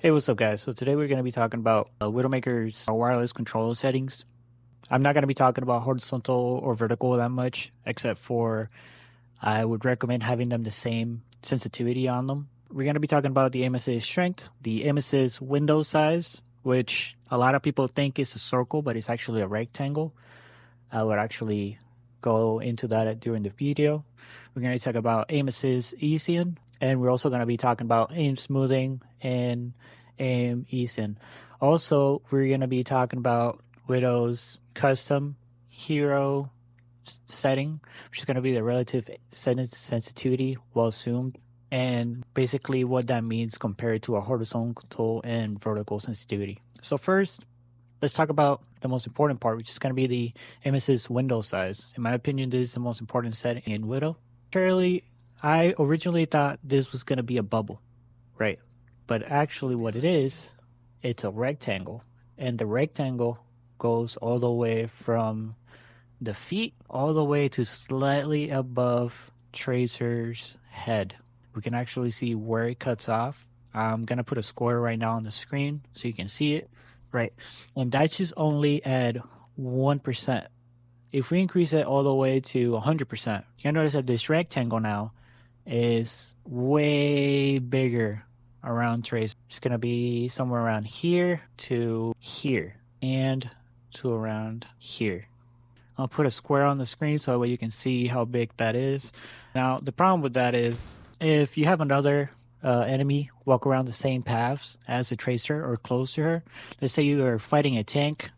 Hey, what's up, guys? So today we're going to be talking about widowmaker's wireless control settings. I'm not going to be talking about horizontal or vertical that much, except for I would recommend having them the same sensitivity on them. We're going to be talking about the aim assist strength, the aim assist window size, which a lot of people think is a circle, but it's actually a rectangle. I would actually go into that during the video. We're going to talk about aim assist easing, and we're also going to be talking about aim smoothing and aim easing. Also, we're going to be talking about Widow's custom hero setting, which is going to be the relative sensitivity while zoomed, and basically what that means compared to a horizontal and vertical sensitivity. So first, let's talk about the most important part, which is going to be the aim assist window size. In my opinion, this is the most important setting in Widow. Surely, I originally thought this was going to be a bubble, right? But actually what it is, it's a rectangle. And the rectangle goes all the way from the feet all the way to slightly above Tracer's head. We can actually see where it cuts off. I'm going to put a square right now on the screen so you can see it. Right, and that's just only at 1%. If we increase it all the way to 100%, you'll notice that this rectangle now is way bigger around trace. It's going to be somewhere around here to here and to around here. I'll put a square on the screen so that way you can see how big that is. Now, the problem with that is if you have another enemy walk around the same paths as the tracer or close to her. Let's say you are fighting a tank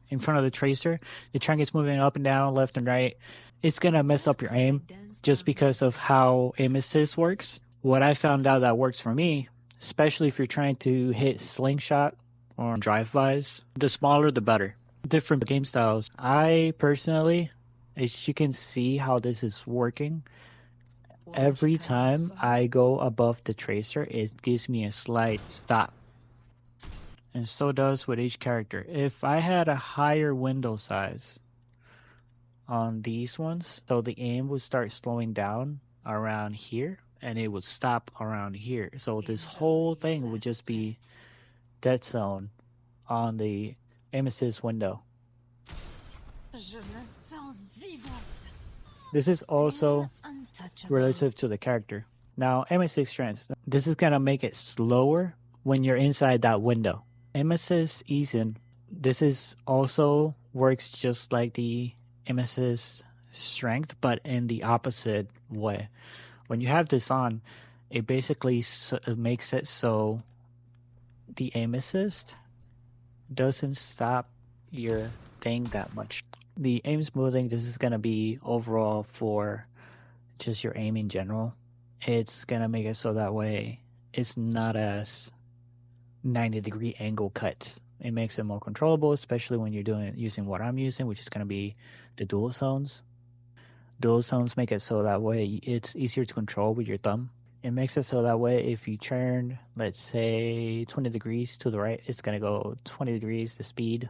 in front of the tracer. The tank is moving up and down, left and right. It's going to mess up your aim just because of how aim assist works. What I found out that works for me, especially if you're trying to hit slingshot or drive-bys, the smaller the better. Different game styles. I personally, as you can see how this is working, every time I go above the tracer, it gives me a slight stop. And so does with each character. If I had a higher window size on these ones, so the aim would start slowing down around here and it would stop around here. So this whole thing would just be dead zone on the aim assist window. This is also relative to the character. Now, aim assist strength. This is going to make it slower when you're inside that window. Aim assist easing. This is also works just like the aim assist strength, but in the opposite way. When you have this on, it basically makes it so the aim assist doesn't stop your thing that much. The aim smoothing, this is going to be overall for just your aim in general. It's going to make it so that way it's not as 90-degree angle cuts. It makes it more controllable, especially when you're using what I'm using, which is going to be the dual zones. Dual zones make it so that way it's easier to control with your thumb. It makes it so that way if you turn, let's say, 20 degrees to the right, it's going to go 20 degrees the speed.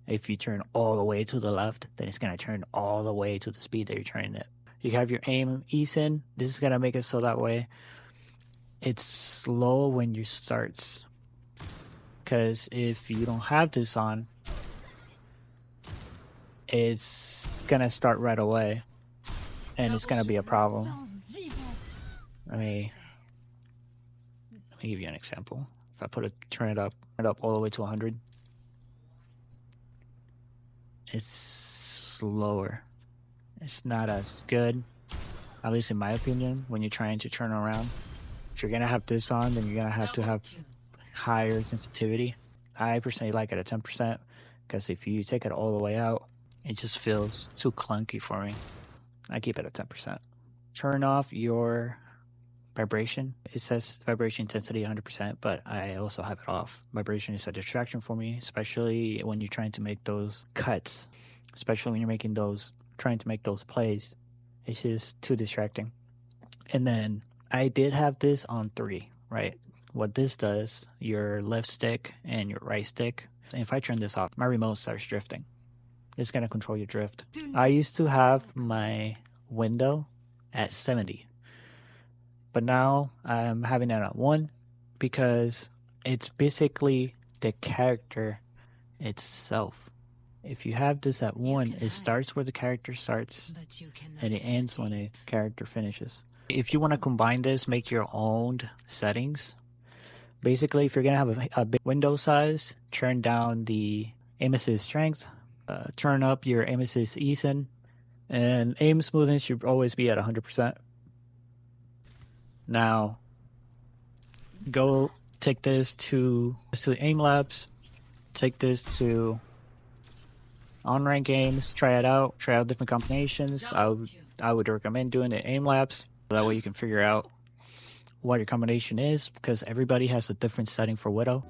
If you turn all the way to the left, then it's going to turn all the way to the speed that you're turning it. You have your aim ease in. This is going to make it so that way it's slow when you starts. Because if you don't have this on, it's going to start right away. And it's going to be a problem. Let me give you an example. If I turn it up all the way to 100. It's slower. It's not as good, at least in my opinion, when you're trying to turn around. If you're going to have this on, then you're going to have higher sensitivity. I personally like it at 10% because if you take it all the way out, it just feels too clunky for me. I keep it at 10%. Turn off your vibration. It says vibration intensity 100%, but I also have it off. Vibration is a distraction for me, especially when you're trying to make those cuts, especially when you're trying to make those plays. It's just too distracting. And then I did have this on 3, right? What this does, your left stick and your right stick, if I turn this off, my remote starts drifting. It's going to control your drift. I used to have my window at 70. But now I'm having it at 1 because It's basically the character itself. If you have this at 1, it starts where the character starts and it ends when a character finishes. If you want to combine this, make your own settings. Basically, if you're going to have a big window size, turn down the aim assist strength, turn up your aim assist easin, and aim smoothness should always be at 100%. Now, go take this to aim labs, take this to on-rank games, try it out, try out different combinations. I would recommend doing the aim labs. That way you can figure out what your combination is, because everybody has a different setting for Widow.